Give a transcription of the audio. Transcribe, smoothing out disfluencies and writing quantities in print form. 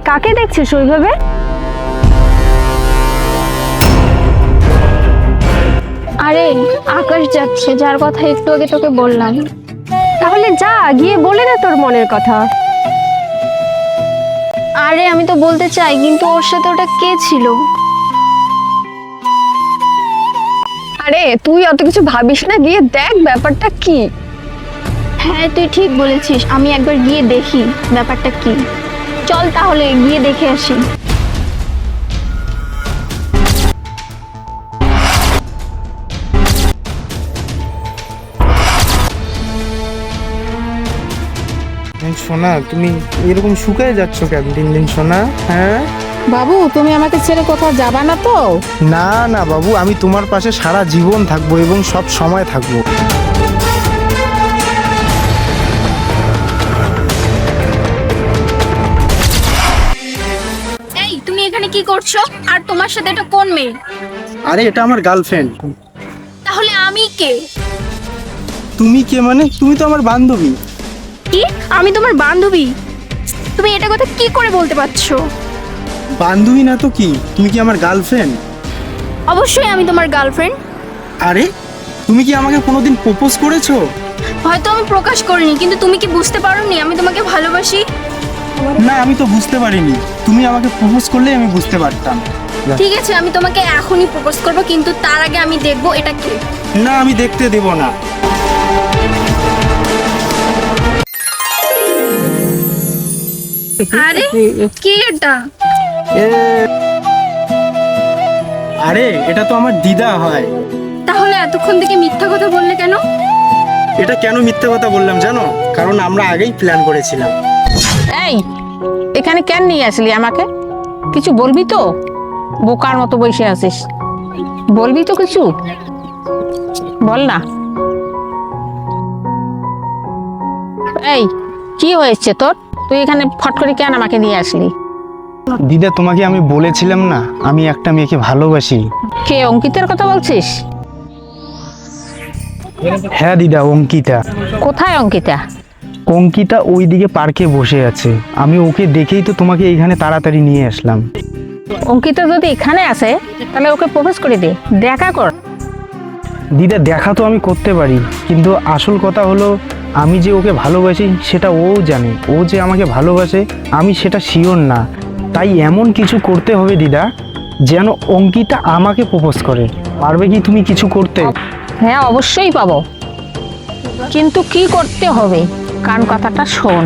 কাকে দেখছিস ওইভাবে? আরে আকাশ যাচ্ছে, যার কথা একটু আগে তোকে বললাম। তাহলে যা গিয়ে বলে দে তোর মনের কথা। আরে আমি তো বলতে চাই, কিন্তু ওর সাথে ওটা কে ছিল? আরে তুই অত কিছু ভাবিস না, গিয়ে দেখ ব্যাপারটা কি। হ্যাঁ তুই ঠিক বলেছিস, আমি একবার গিয়ে দেখি ব্যাপারটা কি। চল তাহলে গিয়ে দেখে আসি। সোনা, তুমি এরকম শুকায় যাচ্ছ কেন দিন দিন সোনা? হ্যাঁ বাবু, তুমি আমাকে ছেড়ে কোথাও যাবা না তো? না না বাবু, আমি তোমার পাশে সারা জীবন থাকবো এবং সব সময় থাকবো। এই তুমি এখানে কি করছো? আর তোমার সাথে এটা কোন মেয়ে? আরে এটা আমার গার্লফ্রেন্ড। তাহলে আমি কে? তুমি কে মানে? তুমি তো আমার বান্ধবী। কি? আমি তোমার বান্ধবী? তুমি এটা কথা কি করে বলতে পারছো? বান্ধবী না তো কি? তুমি কি আমার গার্লফ্রেন্ড? অবশ্যই আমি তোমার গার্লফ্রেন্ড। আরে তুমি কি আমাকে কোনোদিন প্রপোজ করেছো? হয়তো আমি প্রকাশ করিনি, কিন্তু তুমি কি বুঝতে পারোনি আমি তোমাকে ভালোবাসি? না, আমি তো বুঝতে পারিনি। তুমি আমাকে প্রপোজ করলে আমি বুঝতে পারতাম। ঠিক আছে, আমি তোমাকে এখনই প্রপোজ করব, কিন্তু তার আগে আমি দেখব এটা কে। না, আমি দেখতে দেব না। আরে কি এটা? আরে এটা তো আমার দিদা হয়। তাহলে এতক্ষণ থেকে মিথ্যা কথা বললে কেন? এটা কেন মিথ্যা কথা বললাম জানো? কারণ আমরা আগেই প্ল্যান করেছিলাম। এই, এখানে কেন নিয়ে আসলি আমাকে? কিছু বলবি তো? বোকার মতো বসে আছিস, বলবি তো কিছু? বল না। এই, কি হয়েছে তোর? তুই এখানে ফট করে কেন আমাকে নিয়ে আসলি? দিদা, তোমাকে আমি বলেছিলাম না আমি একটা মেয়েকে ভালোবাসি। কে, অঙ্কিতার কথা বলছিস? হ্যাঁ দিদা, অঙ্কিতা। কোথায় অঙ্কিতা? অঙ্কিতা ওইদিকে পার্কে বসে আছে। আমি ওকে দেখেই তো তোমাকে এইখানে তাড়াতাড়ি নিয়ে আসলাম। অঙ্কিতা যদি এখানে আসে তাহলে ওকে প্রপোজ করে দে, দেখা কর। দিদা, দেখা তো আমি করতে পারি, কিন্তু আসল কথা হলো আমি যে ওকে ভালোবাসি সেটা ও জানে। ও যে আমাকে ভালোবাসে আমি সেটা শিওর না। তাই এমন কিছু করতে হবে দিদা যেন অঙ্কিতা আমাকে প্রপোজ করে। পারবে কি তুমি কিছু করতে? হ্যাঁ অবশ্যই পাবো, কিন্তু কি করতে হবে কান কথাটা শোন।